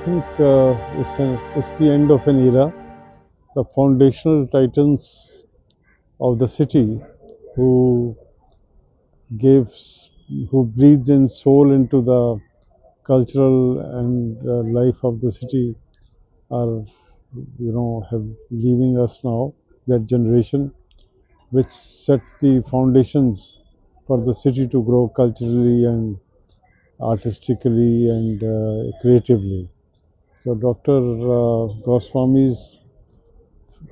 think it's the end of an era. The foundational titans of the city who gives, who breathed in soul into the cultural and life of the city are, have leaving us now. That generation, which set the foundations for the city to grow culturally and artistically and creatively. So Dr. Goswami's,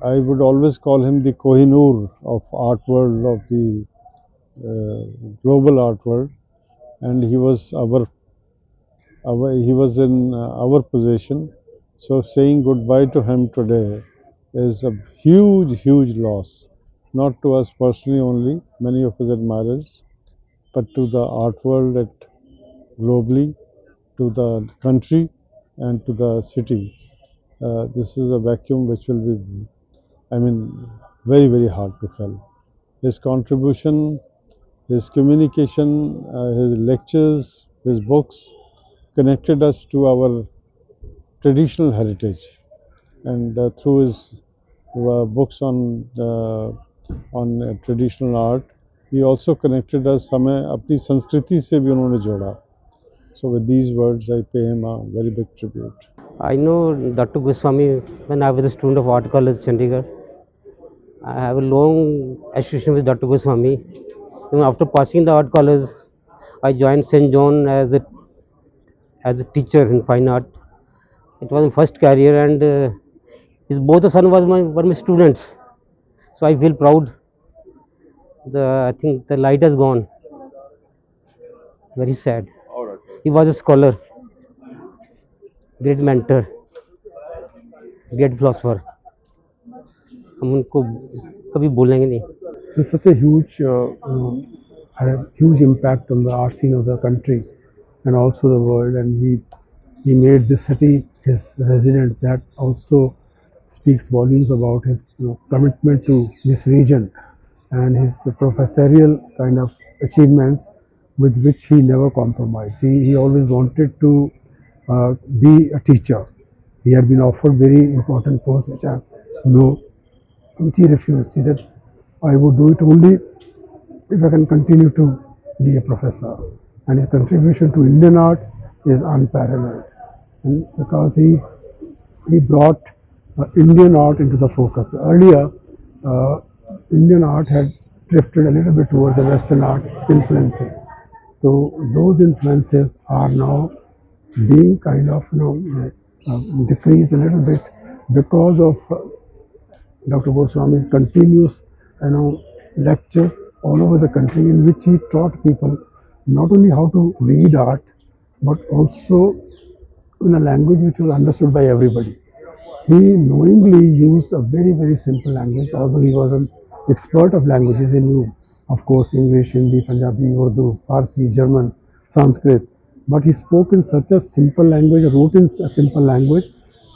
I would always call him the Kohinoor of art world, of the global art world, and he was in our possession. So saying goodbye to him today is a huge loss, not to us personally only, many of his admirers, but to the art world at globally, to the country, and to the city. This is a vacuum which will be, very hard to fill. His contribution, his communication, his lectures, his books connected us to our traditional heritage, and through his books on traditional art, he also connected us. हमें अपनी संस्कृति से भी उन्होंने जोड़ा. So with these words, I pay him a very big tribute. I know Dr. Goswamy when I was a student of Art College, Chandigarh. I have a long association with Dr. Goswamy. Even after passing the Art College, I joined St. John as a teacher in fine art. It was my first career, and his both the son were my students. So I feel proud. I think the light has gone. Very sad. He was a scholar, great mentor, great philosopher. हम उनको कभी भूलेंगे नहीं. He's such a huge, had a huge impact on the art scene of the country and also the world. And he made this city his resident. That also speaks volumes about his commitment to this region and his professorial kind of achievements with which he never compromised. He always wanted to be a teacher. He had been offered very important posts which I know, which he refused. He said, I would do it only if I can continue to be a professor. And his contribution to Indian art is unparalleled. And because he brought Indian art into the focus. Earlier, Indian art had drifted a little bit towards the Western art influences. So those influences are now being kind of decreased a little bit because of Dr. Goswami's continuous lectures all over the country, in which he taught people not only how to read art but also in a language which was understood by everybody. He knowingly used a very simple language. Although he was an expert of languages, he knew, of course, English, Hindi, Punjabi, Urdu, Farsi, German, Sanskrit, but he spoke in such a simple language, wrote in a simple language,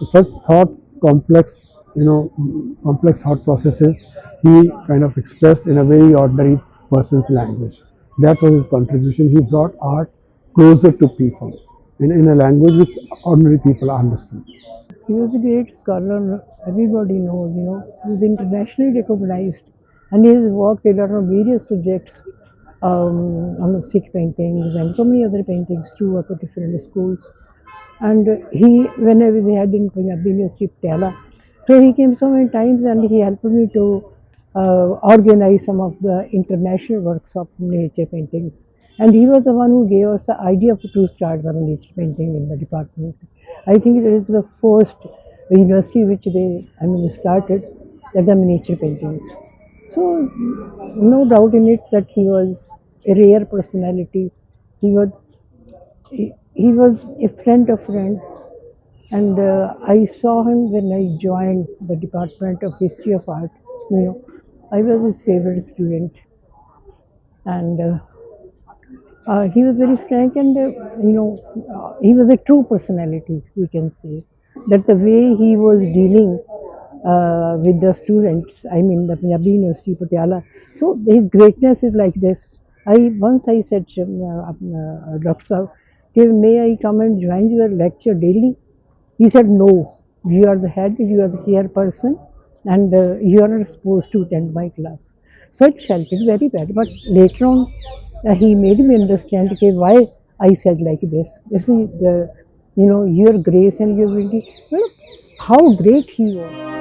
such complex thought processes he kind of expressed in a very ordinary person's language. That was his contribution. He brought art closer to people in a language which ordinary people understood. He was a great scholar, everybody knows, he was internationally recognized, and he has worked a lot on various subjects, on Sikh paintings and so many other paintings too at the different schools. And whenever they had in Punjabi University, Patiala, so he came so many times and he helped me to organize some of the international works of nature paintings. And he was the one who gave us the idea to start the miniature painting in the department. I think it is the first university which they started the miniature paintings. So no doubt in it that he was a rare personality. He was a friend of friends, and I saw him when I joined the Department of History of Art. I was his favorite student, and he was very frank, and he was a true personality. We can say that the way he was dealing with the students, the Punjabi University, Patiala. So his greatness is like this. Once I said, Dr. Sahab, may I come and join your lecture daily? He said, no, you are the head, you are the chairperson, and you are not supposed to attend my class. So it felt it very bad. But later on, he made me understand okay, why I said like this. This is the, your grace and your ability. Well, how great he was.